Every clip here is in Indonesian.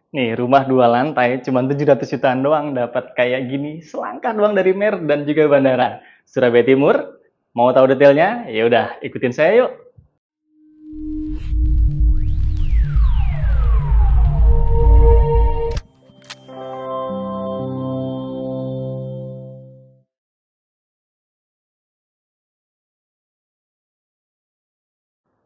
Nih, rumah 2 lantai, cuma 700 jutaan doang dapat kayak gini, selangkah doang dari Mer dan juga bandara. Surabaya Timur, mau tahu detailnya? Ya udah, ikutin saya yuk.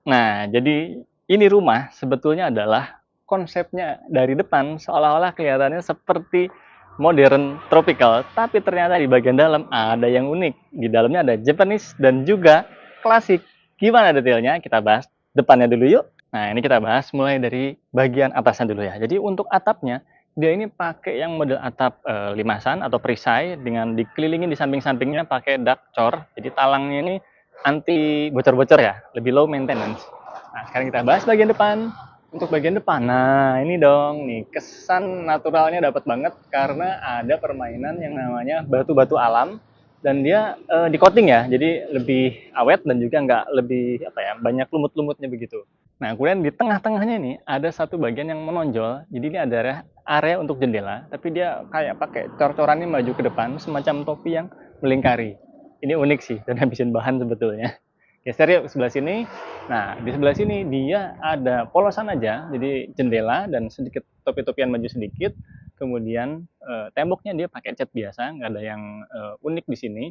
Nah, jadi ini rumah sebetulnya adalah konsepnya dari depan seolah-olah kelihatannya seperti modern tropical, tapi ternyata di bagian dalam ada yang unik. Di dalamnya ada Japanese dan juga klasik. Gimana detailnya? Kita bahas depannya dulu yuk. Nah, ini kita bahas mulai dari bagian atasnya dulu ya. Jadi untuk atapnya, dia ini pakai yang model atap limasan atau perisai dengan dikelilingi di samping-sampingnya pakai duck cor. Jadi talangnya ini anti bocor-bocor ya, lebih low maintenance. Nah, sekarang kita bahas bagian depan. Untuk bagian depan, nah ini dong, nih kesan naturalnya dapat banget karena ada permainan yang namanya batu-batu alam dan dia di coating ya, jadi lebih awet dan juga nggak lebih apa ya banyak lumut-lumutnya begitu. Nah, kemudian di tengah-tengahnya ini ada satu bagian yang menonjol. Jadi ini ada area untuk jendela, tapi dia kayak pakai cor-corannya maju ke depan, semacam topi yang melingkari. Ini unik sih dan habisin bahan sebetulnya. Geser yuk ke sebelah sini. Nah, di sebelah sini dia ada polosan aja, jadi jendela dan sedikit topi-topian maju sedikit. Kemudian temboknya dia pakai cat biasa, nggak ada yang unik di sini.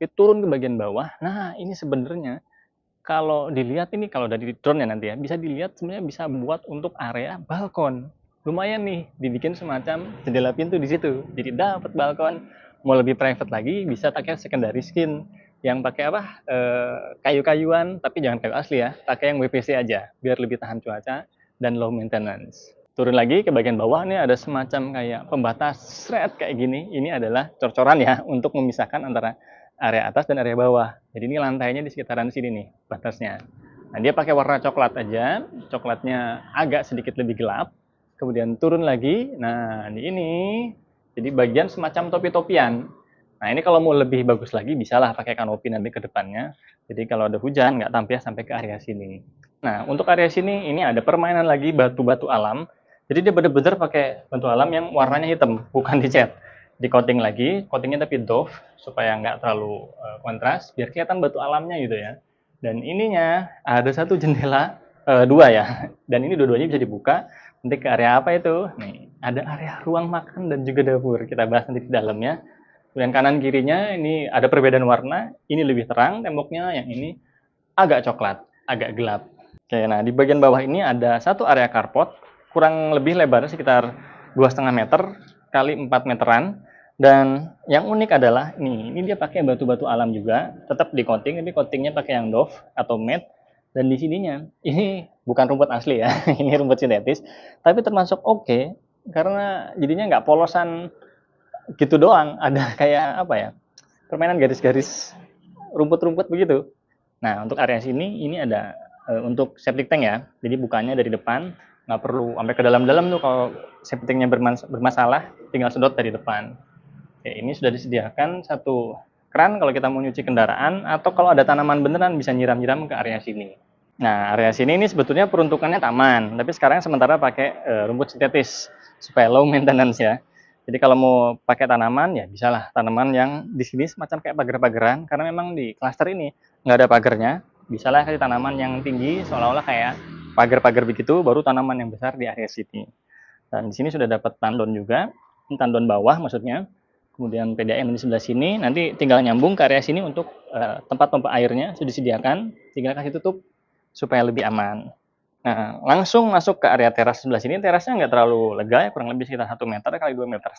Dia turun ke bagian bawah. Nah, ini sebenarnya kalau dilihat ini kalau dari drone ya nanti ya, bisa dilihat sebenarnya bisa buat untuk area balkon. Lumayan nih, dibikin semacam jendela pintu di situ. Jadi dapat balkon. Mau lebih private lagi, bisa pakai secondary skin yang pakai apa? Kayu-kayuan, tapi jangan kayu asli ya. Pakai yang WPC aja, biar lebih tahan cuaca dan low maintenance. Turun lagi ke bagian bawah nih ada semacam kayak pembatas thread kayak gini. Ini adalah cor-coran ya untuk memisahkan antara area atas dan area bawah. Jadi ini lantainya di sekitaran sini nih batasnya. Nah, dia pakai warna coklat aja, coklatnya agak sedikit lebih gelap. Kemudian turun lagi. Nah, ini jadi bagian semacam topi-topian. Nah, ini kalau mau lebih bagus lagi bisalah pakai kanopi nanti ke depannya. Jadi kalau ada hujan nggak tampil sampai ke area sini. Nah, untuk area sini ini ada permainan lagi batu-batu alam. Jadi dia bener-bener pakai batu alam yang warnanya hitam, bukan dicat. Di coating lagi, coatingnya tapi doff supaya nggak terlalu kontras, biar kelihatan batu alamnya gitu ya. Dan ininya ada satu jendela, dua ya, dan ini dua-duanya bisa dibuka. Nanti ke area apa itu? Nih, ada area ruang makan dan juga dapur. Kita bahas nanti di dalamnya. Kemudian kanan kirinya ini ada perbedaan warna. Ini lebih terang temboknya, yang ini agak coklat, agak gelap. Oke, nah di bagian bawah ini ada satu area carport, kurang lebih lebarnya sekitar 2,5 meter kali 4 meteran. Dan yang unik adalah ini dia pakai batu-batu alam juga, tetap di coating, tapi coatingnya pakai yang doff atau matte. Dan di sininya, ini bukan rumput asli ya, ini rumput sintetis, tapi termasuk oke, karena jadinya nggak polosan gitu doang, ada kayak apa ya, permainan garis-garis rumput-rumput begitu. Nah, untuk area sini ini ada untuk septic tank ya. Jadi bukannya dari depan, nggak perlu sampai ke dalam-dalam tuh kalau septic tanknya bermasalah, tinggal sedot dari depan. Oke, ini sudah disediakan satu keran kalau kita mau nyuci kendaraan atau kalau ada tanaman beneran bisa nyiram-nyiram ke area sini. Nah, area sini ini sebetulnya peruntukannya taman, tapi sekarang sementara pakai rumput sintetis supaya low maintenance ya. Jadi kalau mau pakai tanaman ya bisalah tanaman yang di sini semacam kayak pagar-pagaran karena memang di klaster ini nggak ada pagarnya. Bisalah kasih tanaman yang tinggi seolah-olah kayak pagar-pagar begitu, baru tanaman yang besar di area sini. Dan di sini sudah dapat tandon juga, ini tandon bawah maksudnya. Kemudian PDAM di sebelah sini, nanti tinggal nyambung ke area sini untuk tempat pompa airnya sudah disediakan, tinggal kasih tutup supaya lebih aman. Nah, langsung masuk ke area teras sebelah sini. Terasnya nggak terlalu lega ya, kurang lebih sekitar 1 meter kali 2,5 meter.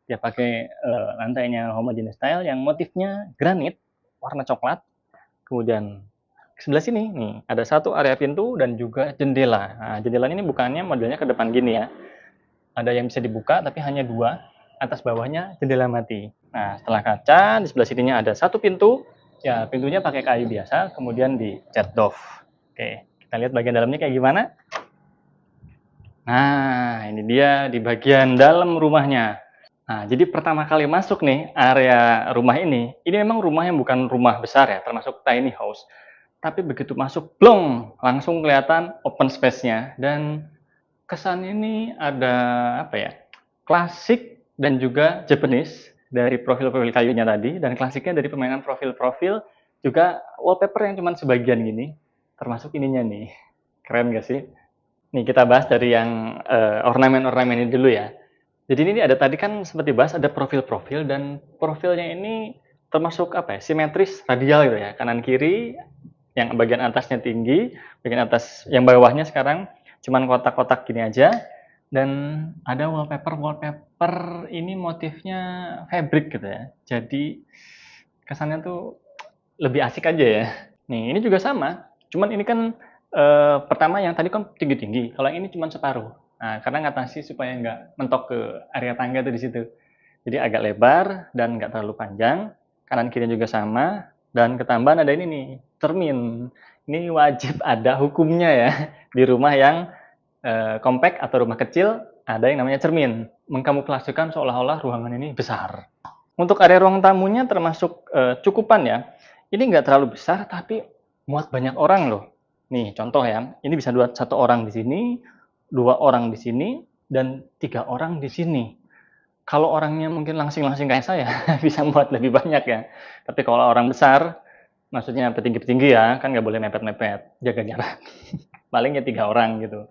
Dia pakai lantainya homogeneous style yang motifnya granit, warna coklat. Kemudian sebelah sini nih ada satu area pintu dan juga jendela. Nah, jendela ini bukannya modelnya ke depan gini ya. Ada yang bisa dibuka tapi hanya dua. Atas bawahnya jendela mati. Nah, setelah kaca di sebelah sininya ada satu pintu. Ya, pintunya pakai kayu biasa, kemudian dicat doff. Oke, kita lihat bagian dalamnya kayak gimana. Nah, ini dia di bagian dalam rumahnya. Nah, jadi pertama kali masuk nih area rumah ini memang rumah yang bukan rumah besar ya, termasuk tiny house. Tapi begitu masuk, blong, langsung kelihatan open space-nya dan kesan ini ada apa ya? Klasik dan juga Japanese dari profil-profil kayunya tadi, dan klasiknya dari permainan profil-profil juga wallpaper yang cuma sebagian gini, termasuk ininya nih. Keren gak sih? Nih kita bahas dari yang ornamen-ornamen ini dulu ya. Jadi ini ada tadi kan seperti bahas ada profil-profil, dan profilnya ini termasuk apa ya? Simetris radial gitu ya. Kanan kiri, yang bagian atasnya tinggi, bagian atas yang bawahnya sekarang cuman kotak-kotak gini aja, dan ada wallpaper ini motifnya fabric gitu ya. Jadi kesannya tuh lebih asik aja ya. Nih ini juga sama, cuman ini kan pertama yang tadi kan tinggi-tinggi, kalau yang ini cuma separuh. Nah, karena ngatasi supaya nggak mentok ke area tangga tuh di situ. Jadi agak lebar dan nggak terlalu panjang, kanan kiri juga sama, dan ketambahan ada ini nih, cermin. Ini wajib ada hukumnya ya, di rumah yang kompak atau rumah kecil, ada yang namanya cermin. Mengkamuflasikan seolah-olah ruangan ini besar. Untuk area ruang tamunya termasuk cukupan ya. Ini nggak terlalu besar, tapi muat banyak orang loh. Nih contoh ya, ini bisa satu orang di sini, dua orang di sini, dan tiga orang di sini. Kalau orangnya mungkin langsing-langsing kayak saya, bisa muat lebih banyak ya. Tapi kalau orang besar, maksudnya petinggi-petinggi ya, kan nggak boleh mepet-mepet, jaga jarak. Palingnya tiga orang gitu.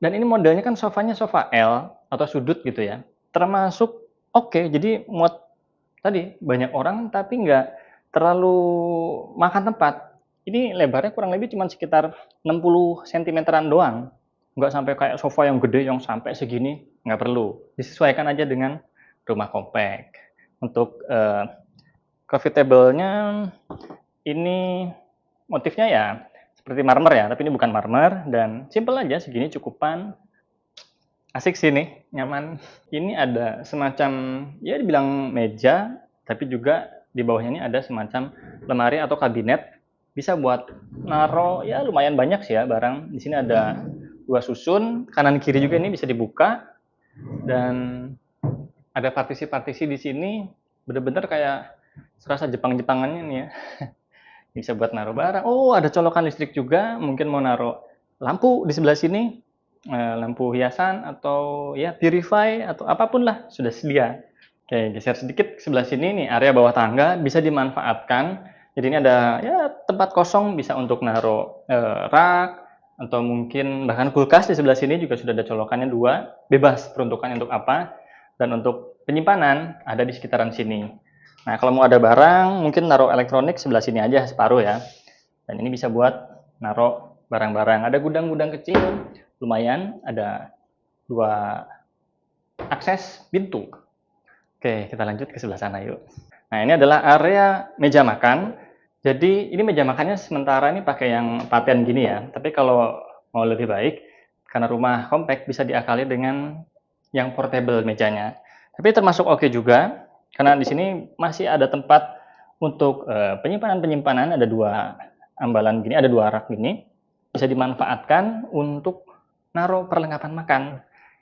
Dan ini modelnya kan sofanya sofa L atau sudut gitu ya. Termasuk oke, jadi muat tadi banyak orang tapi nggak terlalu makan tempat. Ini lebarnya kurang lebih cuma sekitar 60 cm-an doang. Nggak sampai kayak sofa yang gede yang sampai segini, nggak perlu. Disesuaikan aja dengan rumah kompak. Untuk coffee table-nya ini motifnya ya seperti marmer ya, tapi ini bukan marmer, dan simple aja segini cukupan. Asik sih nih, nyaman. Ini ada semacam ya dibilang meja, tapi juga di bawahnya ini ada semacam lemari atau kabinet, bisa buat naro ya lumayan banyak sih ya barang. Di sini ada dua susun, kanan kiri juga ini bisa dibuka, dan ada partisi-partisi di sini, bener-bener kayak serasa Jepang-Jepangannya nih ya. Bisa buat naruh barang. Oh, ada colokan listrik juga, mungkin mau naruh lampu di sebelah sini, lampu hiasan atau ya purify atau apapun lah sudah sedia. Oke, geser sedikit ke sebelah sini nih, area bawah tangga bisa dimanfaatkan. Jadi ini ada ya tempat kosong, bisa untuk naruh rak, atau mungkin bahkan kulkas di sebelah sini juga sudah ada colokannya dua, bebas peruntukan untuk apa, dan untuk penyimpanan ada di sekitaran sini. Nah, kalau mau ada barang, mungkin naruh elektronik sebelah sini aja separuh ya. Dan ini bisa buat naruh barang-barang. Ada gudang-gudang kecil, lumayan. Ada dua akses pintu. Oke, kita lanjut ke sebelah sana yuk. Nah, ini adalah area meja makan. Jadi, ini meja makannya sementara ini pakai yang paten gini ya. Tapi kalau mau lebih baik, karena rumah kompak bisa diakali dengan yang portable mejanya. Tapi termasuk oke juga, karena di sini masih ada tempat untuk penyimpanan-penyimpanan. Ada dua ambalan gini, ada dua rak gini. Bisa dimanfaatkan untuk naruh perlengkapan makan.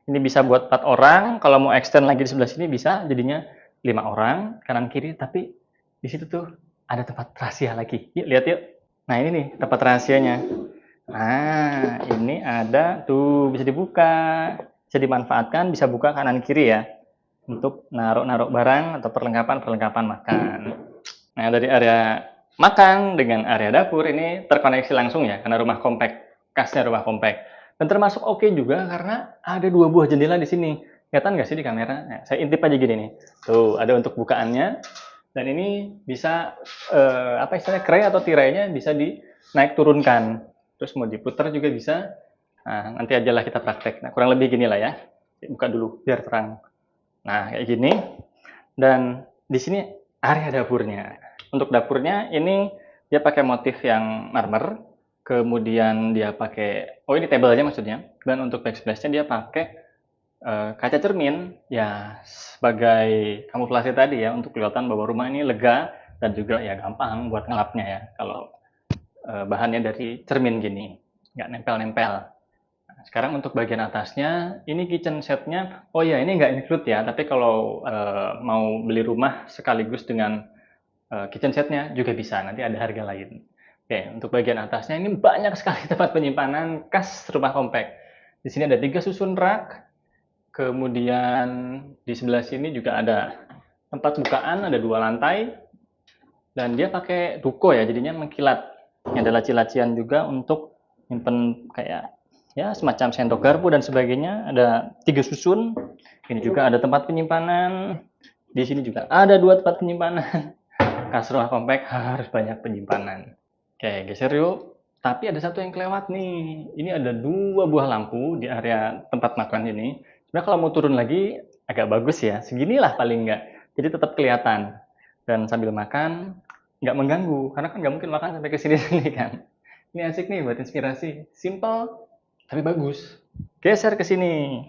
Ini bisa buat 4 orang, kalau mau extend lagi di sebelah sini bisa jadinya 5 orang, kanan kiri, tapi di situ tuh ada tempat rahasia lagi. Yuk lihat yuk. Nah, ini nih tempat rahasianya. Nah, ini ada tuh bisa dibuka, bisa dimanfaatkan, bisa buka kanan kiri ya untuk naruh-naruh barang atau perlengkapan-perlengkapan makan. Nah, dari area makan dengan area dapur ini terkoneksi langsung ya, karena rumah kompak, khasnya rumah kompak. Dan termasuk oke juga karena ada dua buah jendela di sini. Kelihatan nggak sih di kamera? Nah, saya intip aja gini nih. Tuh, ada untuk bukaannya. Dan ini bisa apa istilahnya, kray atau tirainya bisa dinaik turunkan. Terus mau diputar juga bisa. Nah, nanti aja lah kita praktek. Nah, kurang lebih gini lah ya. Buka dulu biar terang. Nah, kayak gini. Dan di sini area dapurnya. Untuk dapurnya ini dia pakai motif yang marmer, kemudian dia pakai, oh ini table aja maksudnya, dan untuk backsplash-nya dia pakai kaca cermin, ya sebagai kamuflase tadi ya, untuk kelihatan bahwa rumah ini lega, dan juga ya gampang buat ngelapnya ya, kalau bahannya dari cermin gini, nggak nempel-nempel. Sekarang untuk bagian atasnya, ini kitchen setnya, oh ya ini nggak include ya, tapi kalau mau beli rumah sekaligus dengan kitchen setnya juga bisa, nanti ada harga lain. Oke, untuk bagian atasnya ini banyak sekali tempat penyimpanan khas rumah kompak. Di sini ada 3 susun rak. Kemudian di sebelah sini juga ada tempat bukaan, ada 2 lantai. Dan dia pakai duko ya, jadinya mengkilat. Ini ada laci-lacian juga untuk nyimpen kayak ya semacam sendok garpu dan sebagainya. Ada 3 susun. Ini juga ada tempat penyimpanan. Di sini juga ada 2 tempat penyimpanan. Kas rumah kompak harus banyak penyimpanan. Oke, geser yuk. Tapi ada satu yang kelewat nih. Ini ada 2 buah lampu di area tempat makan ini. Sebenarnya kalau mau turun lagi agak bagus ya. Seginilah paling enggak. Jadi tetap kelihatan. Dan sambil makan nggak mengganggu. Karena kan nggak mungkin makan sampai ke sini kan. Ini asik nih buat inspirasi. Simple tapi bagus. Geser ke sini.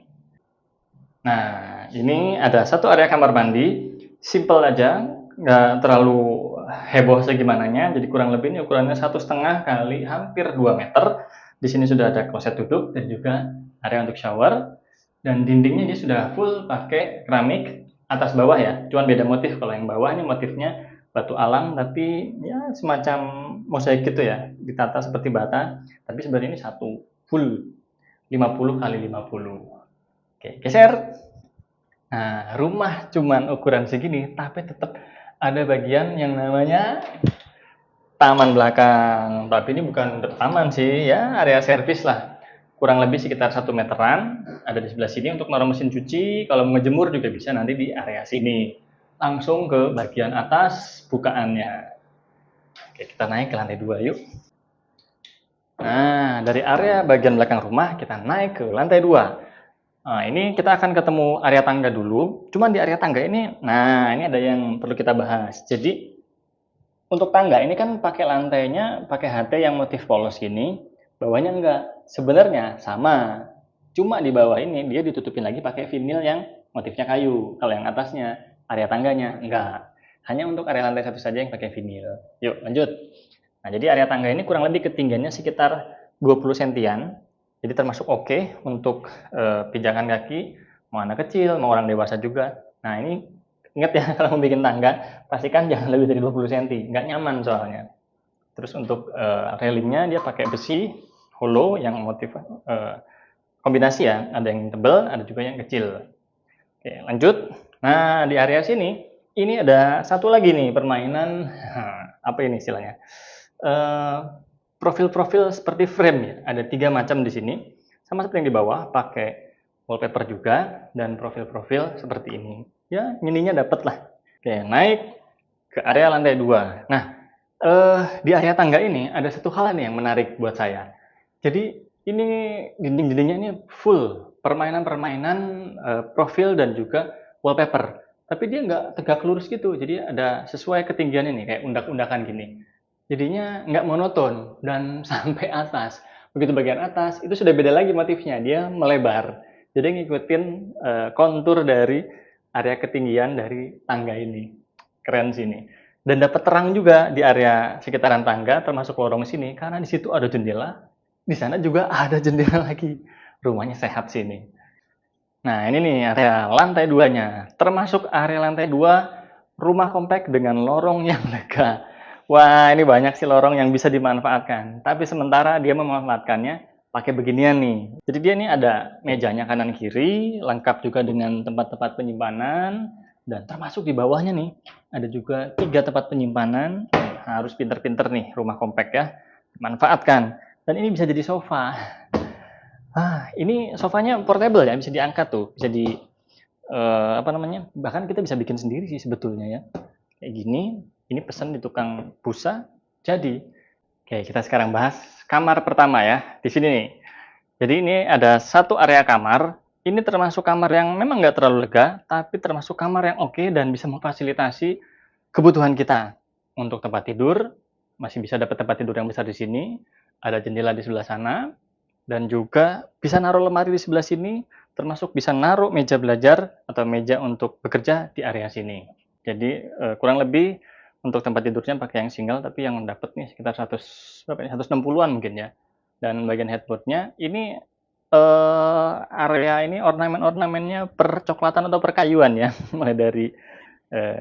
Nah, ini ada satu area kamar mandi. Simple aja. Nggak terlalu heboh segimananya. Jadi kurang lebih ini ukurannya 1,5 kali hampir 2 meter. Di sini sudah ada kloset duduk dan juga area untuk shower. Dan dindingnya dia sudah full pakai keramik atas bawah ya. Cuman beda motif. Kalau yang bawah ini motifnya batu alam tapi ya semacam mosaik gitu ya. Ditata seperti bata. Tapi sebenarnya ini satu full 50 kali 50. Oke, geser. Nah, rumah cuman ukuran segini, tapi tetap ada bagian yang namanya taman belakang. Tapi ini bukan taman sih, ya area servis lah. Kurang lebih sekitar 1 meteran. Ada di sebelah sini untuk naruh mesin cuci. Kalau mau ngejemur juga bisa nanti di area sini. Langsung ke bagian atas bukaannya. Oke, kita naik ke lantai 2 yuk. Nah, dari area bagian belakang rumah kita naik ke lantai 2. Nah, ini kita akan ketemu area tangga dulu. Cuman di area tangga ini, nah ini ada yang perlu kita bahas. Jadi untuk tangga ini kan pakai lantainya pakai HT yang motif polos gini, bawahnya enggak. Sebenarnya sama. Cuma di bawah ini dia ditutupin lagi pakai vinil yang motifnya kayu. Kalau yang atasnya area tangganya enggak. Hanya untuk area lantai satu saja yang pakai vinil. Yuk, lanjut. Nah, jadi area tangga ini kurang lebih ketinggiannya sekitar 20 sentian. Jadi termasuk oke untuk pijakan kaki, mau anak kecil, mau orang dewasa juga. Nah, ini ingat ya kalau mau bikin tangga, pastikan jangan lebih dari 20 cm, nggak nyaman soalnya. Terus untuk railingnya dia pakai besi hollow yang motif kombinasi ya, ada yang tebal, ada juga yang kecil. Oke, lanjut. Nah, di area sini, ini ada satu lagi nih permainan, apa ini istilahnya? Profil-profil seperti frame ya. Ada 3 macam di sini. Sama seperti yang di bawah, pakai wallpaper juga dan profil-profil seperti ini. Ya, mininya dapat lah. Oke, naik ke area lantai 2. Nah, di area tangga ini ada satu hal nih yang menarik buat saya. Jadi ini dinding-dindingnya ini full permainan-permainan profil dan juga wallpaper. Tapi dia nggak tegak lurus gitu. Jadi ada sesuai ketinggian ini kayak undak-undakan gini. Jadinya nggak monoton dan sampai atas. Begitu bagian atas itu sudah beda lagi motifnya, dia melebar. Jadi ngikutin kontur dari area ketinggian dari tangga ini. Keren sini. Dan dapat terang juga di area sekitaran tangga termasuk lorong sini karena di situ ada jendela, di sana juga ada jendela lagi. Rumahnya sehat sini. Nah, ini nih area lantai 2-nya. Termasuk area lantai 2 rumah kompak dengan lorong yang lega. Wah, ini banyak sih lorong yang bisa dimanfaatkan. Tapi sementara dia memanfaatkannya pakai beginian nih. Jadi dia ini ada mejanya kanan kiri, lengkap juga dengan tempat-tempat penyimpanan, dan termasuk di bawahnya nih ada juga 3 tempat penyimpanan. Harus pinter-pinter nih rumah kompak ya, manfaatkan. Dan ini bisa jadi sofa. Ini sofanya portable ya, bisa diangkat tuh, bisa di apa namanya? Bahkan kita bisa bikin sendiri sih sebetulnya ya. Kayak gini, ini pesan di tukang busa, jadi. Oke, kita sekarang bahas kamar pertama ya, di sini nih. Jadi ini ada satu area kamar, ini termasuk kamar yang memang nggak terlalu lega, tapi termasuk kamar yang oke dan bisa memfasilitasi kebutuhan kita. Untuk tempat tidur, masih bisa dapat tempat tidur yang besar di sini, ada jendela di sebelah sana, dan juga bisa naruh lemari di sebelah sini, termasuk bisa naruh meja belajar atau meja untuk bekerja di area sini. Jadi kurang lebih untuk tempat tidurnya pakai yang single, tapi yang dapat nih sekitar 160-an mungkin ya. Dan bagian headboardnya ini area ini ornamen-ornamennya percoklatan atau perkayuan ya, mulai dari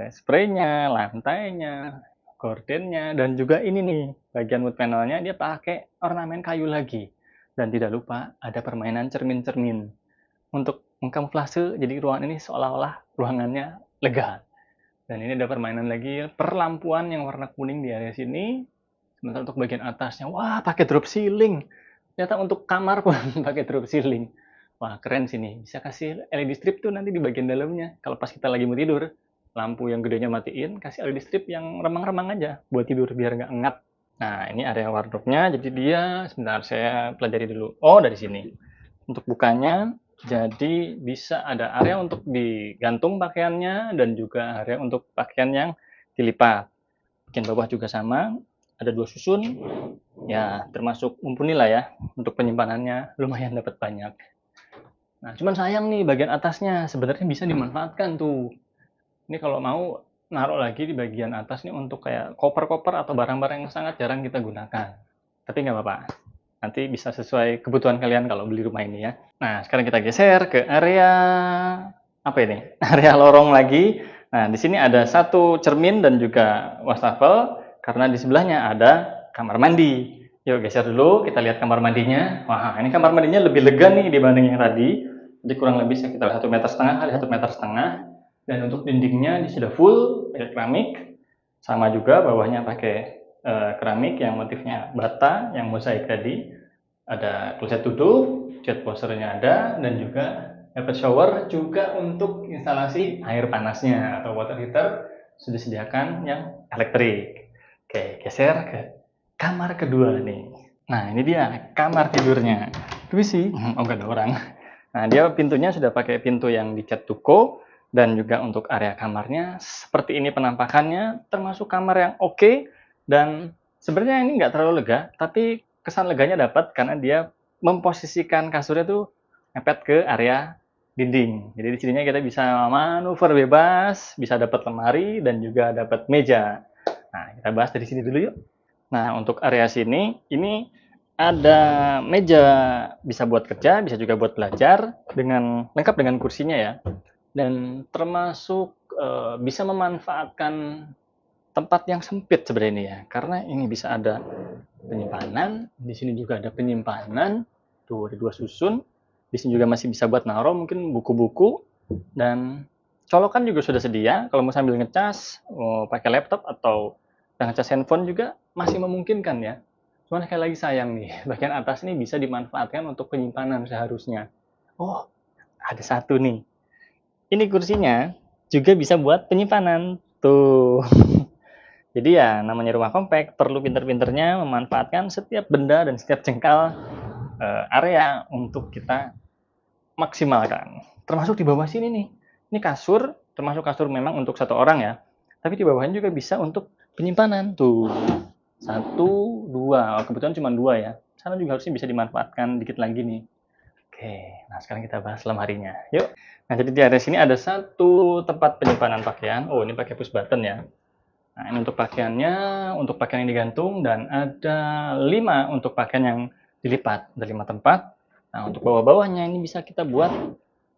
spraynya, lantainya, gordennya, dan juga ini nih bagian wood panelnya dia pakai ornamen kayu lagi. Dan tidak lupa ada permainan cermin-cermin untuk mengkamuflase, jadi ruangan ini seolah-olah ruangannya lega. Dan ini ada permainan lagi, perlampuan yang warna kuning di area sini. Sementara untuk bagian atasnya, wah pakai drop ceiling. Ternyata untuk kamar pun pakai drop ceiling. Wah keren sih nih, bisa kasih LED strip tuh nanti di bagian dalamnya. Kalau pas kita lagi mau tidur, lampu yang gedenya matiin, kasih LED strip yang remang-remang aja buat tidur biar nggak ngap. Nah ini area wardrobe-nya, jadi dia, sebentar saya pelajari dulu. Oh dari sini. Untuk bukanya, jadi bisa ada area untuk digantung pakaiannya dan juga area untuk pakaian yang dilipat. Bagian bawah juga sama, ada 2 susun. Ya, termasuk mumpuni lah ya untuk penyimpanannya, lumayan dapat banyak. Nah, cuman sayang nih bagian atasnya sebenarnya bisa dimanfaatkan tuh. Ini kalau mau naruh lagi di bagian atas nih untuk kayak koper-koper atau barang-barang yang sangat jarang kita gunakan. Tapi nggak apa-apa. Nanti bisa sesuai kebutuhan kalian kalau beli rumah ini ya. Nah, sekarang kita geser ke area apa ini? Area lorong lagi. Nah, di sini ada satu cermin dan juga wastafel karena di sebelahnya ada kamar mandi. Yuk geser dulu, kita lihat kamar mandinya. Wah, ini kamar mandinya lebih lega nih dibanding yang tadi. Jadi kurang lebih sekitar 1,5 meter kali 1,5 meter. Dan untuk dindingnya ini sudah full pakai keramik. Sama juga bawahnya pakai keramik yang motifnya bata, yang mosaik tadi. Ada kloset duduk, jet washernya ada, dan juga dapat shower juga untuk instalasi air panasnya atau water heater sudah disediakan yang elektrik. Oke, geser ke kamar kedua nih. Nah, ini dia kamar tidurnya. Permisi. Oh, enggak ada orang. Nah, dia pintunya sudah pakai pintu yang dicat tuko dan juga untuk area kamarnya seperti ini penampakannya, termasuk kamar yang oke dan sebenarnya ini nggak terlalu lega, tapi kesan leganya dapat karena dia memposisikan kasurnya tuh mepet ke area dinding. Jadi di sininya kita bisa manuver bebas, bisa dapat lemari dan juga dapat meja. Nah, kita bahas dari sini dulu yuk. Nah, untuk area sini, ini ada meja bisa buat kerja, bisa juga buat belajar, dengan lengkap dengan kursinya ya. Dan termasuk bisa memanfaatkan tempat yang sempit sebenarnya ini ya, karena ini bisa ada penyimpanan, di sini juga ada penyimpanan, tuh ada 2 susun, di sini juga masih bisa buat naruh mungkin buku-buku, dan colokan juga sudah sedia, kalau mau sambil ngecas, mau pakai laptop atau ngecas handphone juga masih memungkinkan ya. Cuman sekali lagi sayang nih, bagian atas ini bisa dimanfaatkan untuk penyimpanan seharusnya. Oh, ada satu nih. Ini kursinya juga bisa buat penyimpanan. Tuh. Jadi ya namanya rumah kompak, perlu pinter-pinternya memanfaatkan setiap benda dan setiap jengkal area untuk kita maksimalkan. Termasuk di bawah sini nih. Ini kasur, termasuk kasur memang untuk 1 orang ya. Tapi di bawahnya juga bisa untuk penyimpanan. Tuh. 1, 2. Oh, kebetulan cuma 2 ya. Sana juga harusnya bisa dimanfaatkan dikit lagi nih. Oke, nah sekarang kita bahas lemarinya. Yuk. Nah, jadi di area sini ada satu tempat penyimpanan pakaian. Oh, ini pakai push button ya. Nah, ini untuk pakaiannya, untuk pakaian yang digantung, dan ada 5 untuk pakaian yang dilipat. Ada 5 tempat. Nah, untuk bawah-bawahnya ini bisa kita buat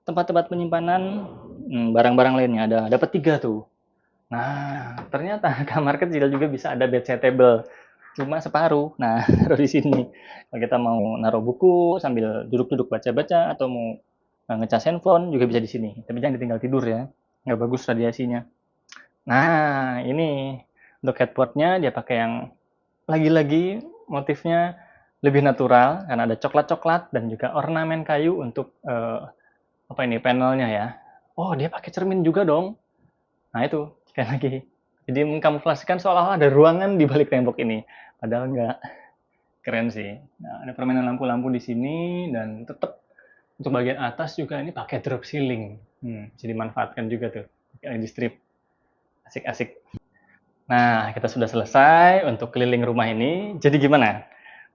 tempat-tempat penyimpanan barang-barang lainnya. Dapat 3 tuh. Nah, ternyata kamar kecil juga bisa ada bedside table. Cuma separuh. Nah, taruh di sini. Kalau kita mau naruh buku sambil duduk-duduk baca-baca atau mau ngecas handphone juga bisa di sini. Tapi jangan ditinggal tidur ya. Nggak bagus radiasinya. Nah, ini untuk headboardnya dia pakai yang lagi-lagi motifnya lebih natural karena ada coklat-coklat dan juga ornamen kayu untuk apa ini panelnya ya. Oh, dia pakai cermin juga dong. Nah, itu sekali lagi. Jadi mengkamuflasikan seolah-olah ada ruangan di balik tembok ini. Padahal enggak. Keren sih. Nah, ada permainan lampu-lampu di sini dan tetap untuk bagian atas juga ini pakai drop ceiling. Jadi dimanfaatkan juga tuh. LED strip. Asik-asik. Nah, kita sudah selesai untuk keliling rumah ini. Jadi gimana?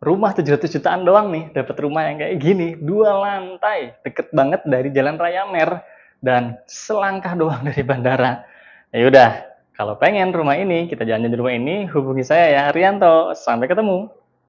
Rumah 700 jutaan doang nih, dapat rumah yang kayak gini, 2 lantai, deket banget dari Jalan Raya Mer dan selangkah doang dari bandara. Ya udah, kalau pengen rumah ini, kita jalan-jalan di rumah ini, hubungi saya ya, Rianto. Sampai ketemu.